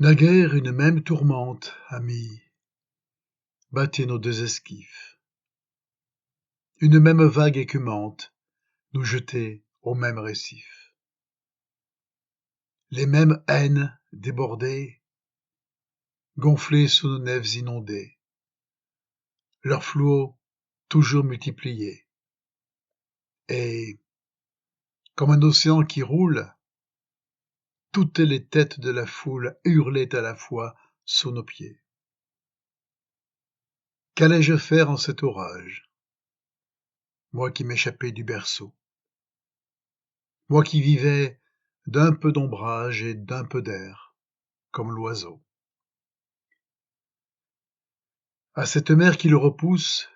Naguère une même tourmente, amis, battait nos deux esquifs. Une même vague écumante nous jetait au même récif. Les mêmes haines débordaient, gonflées sous nos nefs inondées, leurs flots toujours multipliés. Et, comme un océan qui roule, toutes les têtes de la foule hurlaient à la fois sous nos pieds. Qu'allais-je faire en cet orage, moi qui m'échappais du berceau, moi qui vivais d'un peu d'ombrage et d'un peu d'air, comme l'oiseau. À cette mer qui le repousse,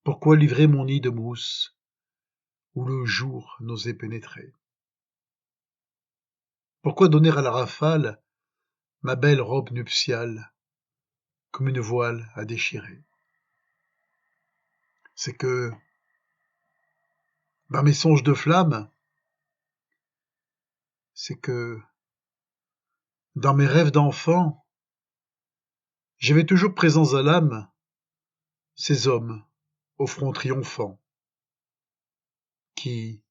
pourquoi livrer mon nid de mousse, où le jour n'osait pénétrer? Pourquoi donner à la rafale ma belle robe nuptiale, comme une voile à déchirer? C'est que, dans mes songes de flamme, c'est que, dans mes rêves d'enfant, j'avais toujours présents à l'âme ces hommes au front triomphant, qui,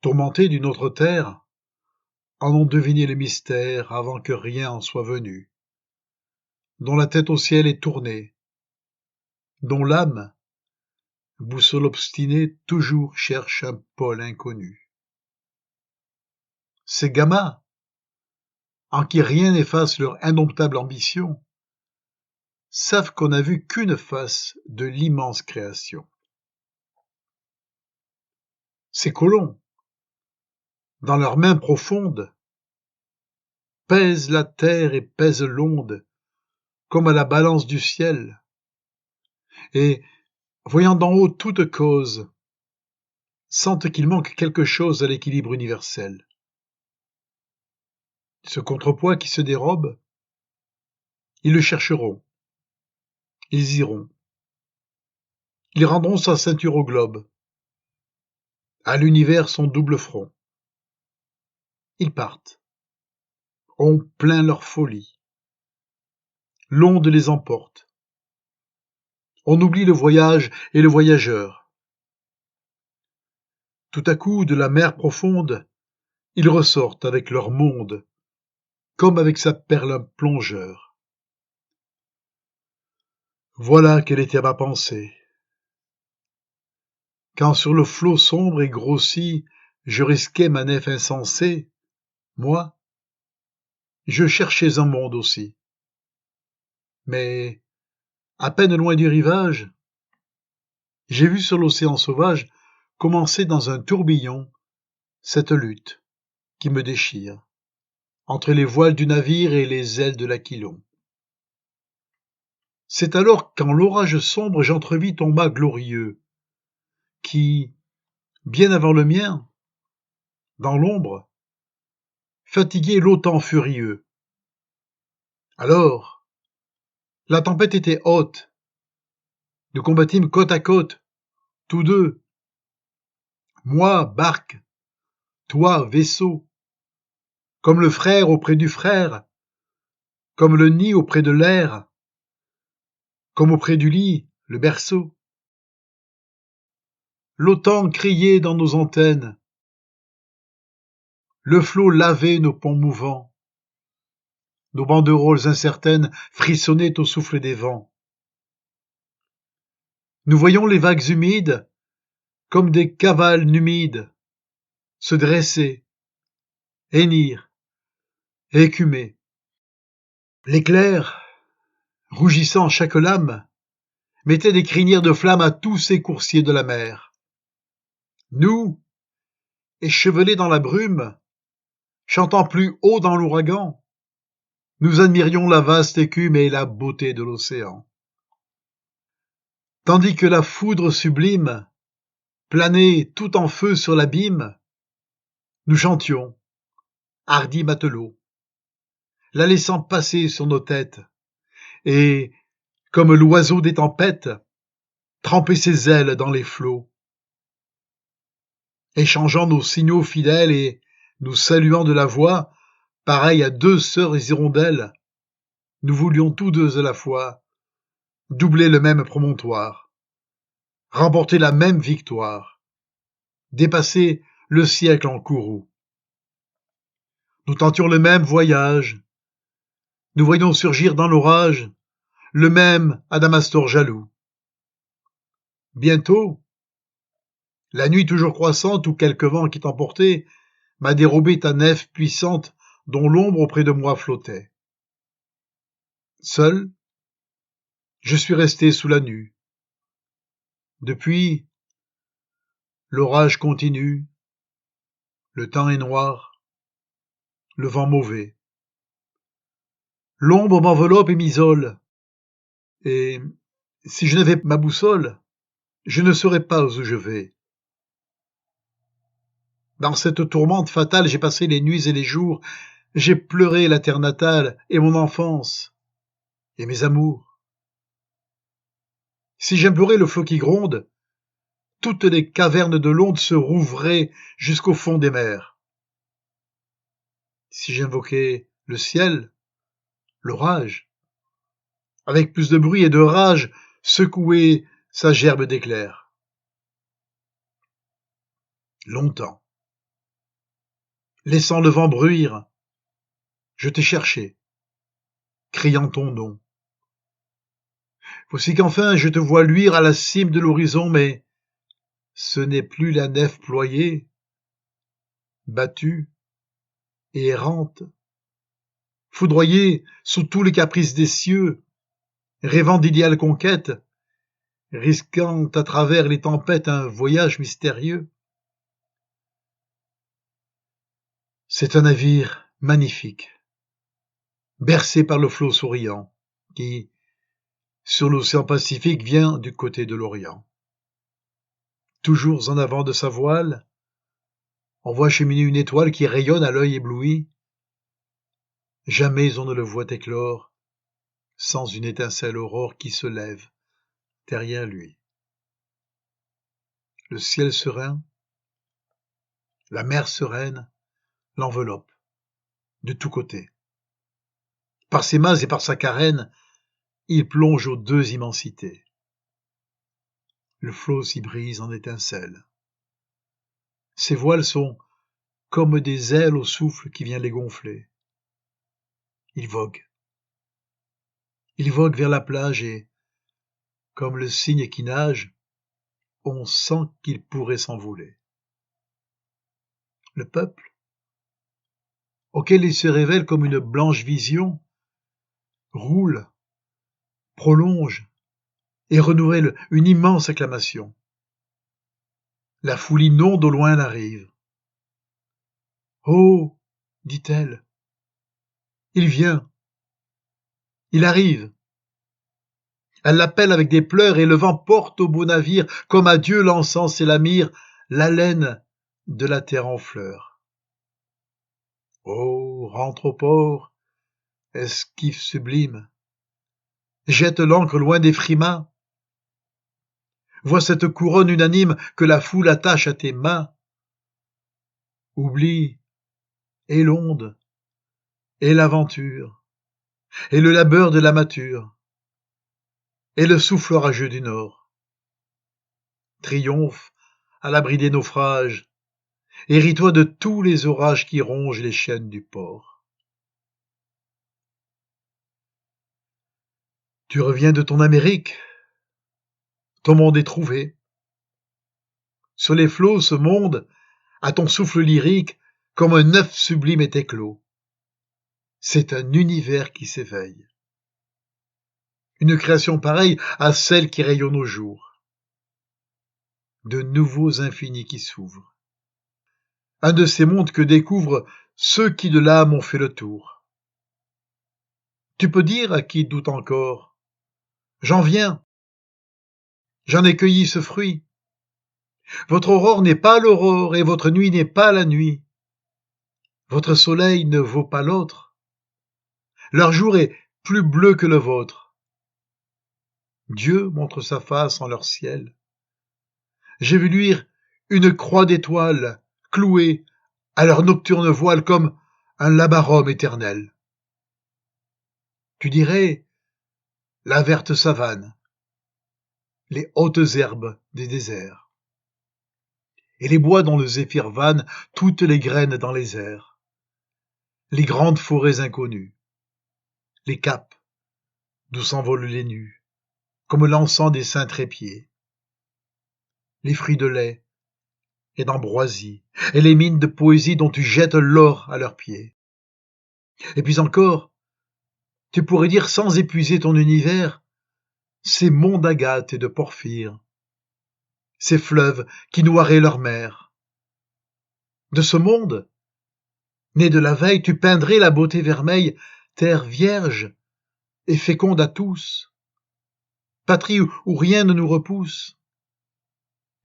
tourmentés d'une autre terre, en ont deviné les mystères avant que rien en soit venu, dont la tête au ciel est tournée, dont l'âme, boussole obstinée, toujours cherche un pôle inconnu. Ces gamins, en qui rien n'efface leur indomptable ambition, savent qu'on n'a vu qu'une face de l'immense création. Ces colons, dans leurs mains profondes, pèsent la terre et pèsent l'onde, comme à la balance du ciel, et, voyant d'en haut toute cause, sentent qu'il manque quelque chose à l'équilibre universel. Ce contrepoids qui se dérobe, ils le chercheront, ils iront, ils rendront sa ceinture au globe, à l'univers son double front. Ils partent, ont plein leur folie, l'onde les emporte. On oublie le voyage et le voyageur. Tout à coup, de la mer profonde, ils ressortent avec leur monde, comme avec sa perle plongeur. Voilà quelle était ma pensée. Quand sur le flot sombre et grossi, je risquais ma nef insensée, moi, je cherchais un monde aussi. Mais, à peine loin du rivage, j'ai vu sur l'océan sauvage commencer dans un tourbillon cette lutte qui me déchire, entre les voiles du navire et les ailes de l'aquilon. C'est alors qu'en l'orage sombre j'entrevis ton mât glorieux, qui, bien avant le mien, dans l'ombre, fatiguait l'autan furieux. Alors, la tempête était haute, nous combattîmes côte à côte, tous deux, moi, barque, toi, vaisseau, comme le frère auprès du frère, comme le nid auprès de l'air, comme auprès du lit, le berceau. L'autan criait dans nos antennes, le flot lavait nos ponts mouvants, nos banderoles incertaines frissonnaient au souffle des vents. Nous voyons les vagues humides, comme des cavales numides, se dresser, hennir, écumer. L'éclair, rougissant chaque lame, mettait des crinières de flamme à tous ces coursiers de la mer. Nous, échevelés dans la brume, chantant plus haut dans l'ouragan, nous admirions la vaste écume et la beauté de l'océan. Tandis que la foudre sublime planait tout en feu sur l'abîme, nous chantions, hardis matelots, la laissant passer sur nos têtes, et, comme l'oiseau des tempêtes, tremper ses ailes dans les flots, échangeant nos signaux fidèles et nous saluant de la voix, pareil à deux sœurs hirondelles, nous voulions tous deux à la fois doubler le même promontoire, remporter la même victoire, dépasser le siècle en courroux. Nous tentions le même voyage, nous voyions surgir dans l'orage le même Adamastor jaloux. Bientôt, la nuit toujours croissante ou quelque vent qui t'emportait m'a dérobé ta nef puissante dont l'ombre auprès de moi flottait. Seul, je suis resté sous la nue. Depuis, l'orage continue, le temps est noir, le vent mauvais. L'ombre m'enveloppe et m'isole, et si je n'avais ma boussole, je ne saurais pas où je vais. Dans cette tourmente fatale, j'ai passé les nuits et les jours, j'ai pleuré la terre natale et mon enfance, et mes amours. Si j'implorais le flot qui gronde, toutes les cavernes de l'onde se rouvraient jusqu'au fond des mers. Si j'invoquais le ciel, l'orage, avec plus de bruit et de rage, secouait sa gerbe d'éclairs. Longtemps, laissant le vent bruire, je t'ai cherché, criant ton nom. Voici qu'enfin je te vois luire à la cime de l'horizon, mais ce n'est plus la nef ployée, battue et errante, foudroyée sous tous les caprices des cieux, rêvant d'idéales conquêtes, risquant à travers les tempêtes un voyage mystérieux. C'est un navire magnifique, bercé par le flot souriant, qui, sur l'océan Pacifique, vient du côté de l'Orient. Toujours en avant de sa voile, on voit cheminer une étoile qui rayonne à l'œil ébloui. Jamais on ne le voit éclore sans une étincelle aurore qui se lève derrière lui. Le ciel serein, la mer sereine l'enveloppe de tous côtés. Par ses mâts et par sa carène, il plonge aux deux immensités. Le flot s'y brise en étincelles. Ses voiles sont comme des ailes au souffle qui vient les gonfler. Il vogue. Il vogue vers la plage et, comme le cygne qui nage, on sent qu'il pourrait s'envoler. Le peuple, auquel il se révèle comme une blanche vision, roule, prolonge et renouvelle une immense acclamation. La foule inonde au loin la rive. Oh, dit-elle, il vient, il arrive. Elle l'appelle avec des pleurs et le vent porte au beau navire, comme à Dieu l'encens et la myrrhe, l'haleine de la terre en fleurs. Oh, rentre au port, esquif sublime, jette l'ancre loin des frimas. Vois cette couronne unanime que la foule attache à tes mains. Oublie, et l'onde, et l'aventure, et le labeur de la mature, et le souffle orageux du nord. Triomphe à l'abri des naufrages, et ris-toi de tous les orages qui rongent les chaînes du port. Tu reviens de ton Amérique, ton monde est trouvé. Sur les flots, ce monde, à ton souffle lyrique, comme un œuf sublime est éclos. C'est un univers qui s'éveille. Une création pareille à celle qui rayonne au jour. De nouveaux infinis qui s'ouvrent. Un de ces mondes que découvrent ceux qui de l'âme ont fait le tour. Tu peux dire à qui doute encore, j'en viens, j'en ai cueilli ce fruit. Votre aurore n'est pas l'aurore et votre nuit n'est pas la nuit. Votre soleil ne vaut pas l'autre. Leur jour est plus bleu que le vôtre. Dieu montre sa face en leur ciel. J'ai vu luire une croix d'étoiles clouée à leur nocturne voile comme un labarum éternel. Tu dirais la verte savane, les hautes herbes des déserts, et les bois dont le zéphyr vane toutes les graines dans les airs, les grandes forêts inconnues, les caps d'où s'envolent les nus, comme l'encens des saints trépieds, les fruits de lait et d'ambroisie, et les mines de poésie dont tu jettes l'or à leurs pieds. Et puis encore, tu pourrais dire sans épuiser ton univers, ces monts d'agate et de porphyre, ces fleuves qui noieraient leur mer. De ce monde, né de la veille, tu peindrais la beauté vermeille, terre vierge et féconde à tous, patrie où rien ne nous repousse,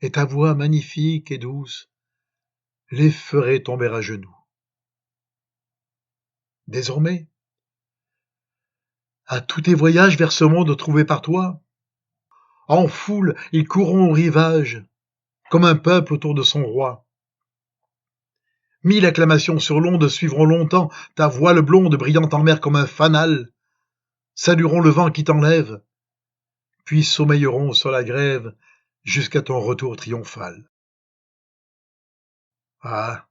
et ta voix magnifique et douce les ferait tomber à genoux. Désormais, à tous tes voyages vers ce monde trouvé par toi, en foule ils courront au rivage, comme un peuple autour de son roi. 1000 acclamations sur l'onde suivront longtemps ta voile blonde brillant en mer comme un fanal, salueront le vent qui t'enlève, puis sommeilleront sur la grève jusqu'à ton retour triomphal. Ah,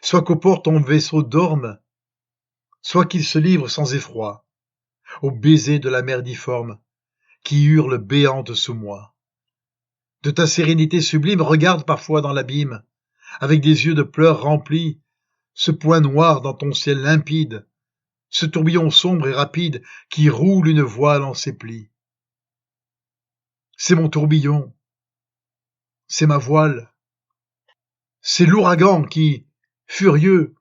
soit qu'aux portes ton vaisseau dorme, soit qu'il se livre sans effroi au baiser de la mer difforme qui hurle béante sous moi. De ta sérénité sublime, regarde parfois dans l'abîme, avec des yeux de pleurs remplis, ce point noir dans ton ciel limpide, ce tourbillon sombre et rapide qui roule une voile en ses plis. C'est mon tourbillon, c'est ma voile, c'est l'ouragan qui, furieux,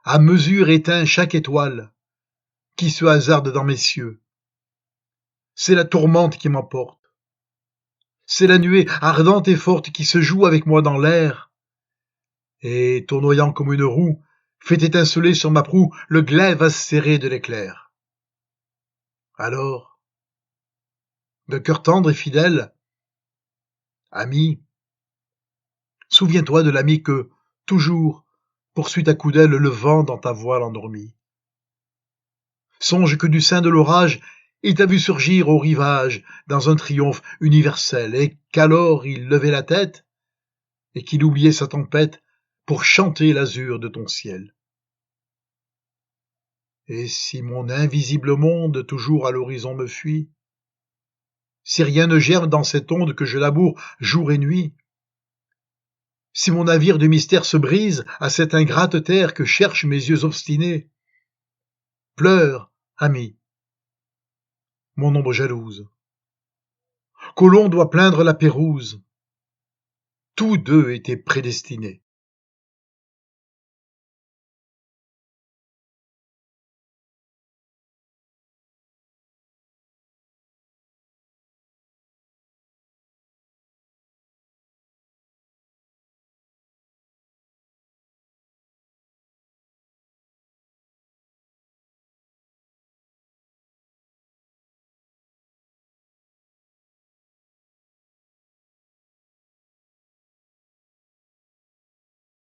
à mesure éteint chaque étoile qui se hasarde dans mes cieux. C'est la tourmente qui m'emporte, c'est la nuée ardente et forte qui se joue avec moi dans l'air, et, tournoyant comme une roue, fait étinceler sur ma proue le glaive acéré de l'éclair. Alors, de cœur tendre et fidèle, ami, souviens-toi de l'ami que, toujours, poursuit à coups d'aile le vent dans ta voile endormie. Songe que du sein de l'orage, il t'a vu surgir au rivage dans un triomphe universel, et qu'alors il levait la tête, et qu'il oubliait sa tempête pour chanter l'azur de ton ciel. Et si mon invisible monde toujours à l'horizon me fuit, si rien ne germe dans cette onde que je laboure jour et nuit, si mon navire de mystère se brise à cette ingrate terre que cherchent mes yeux obstinés, pleure, ami, mon ombre jalouse. Colomb doit plaindre la Pérouse. Tous deux étaient prédestinés.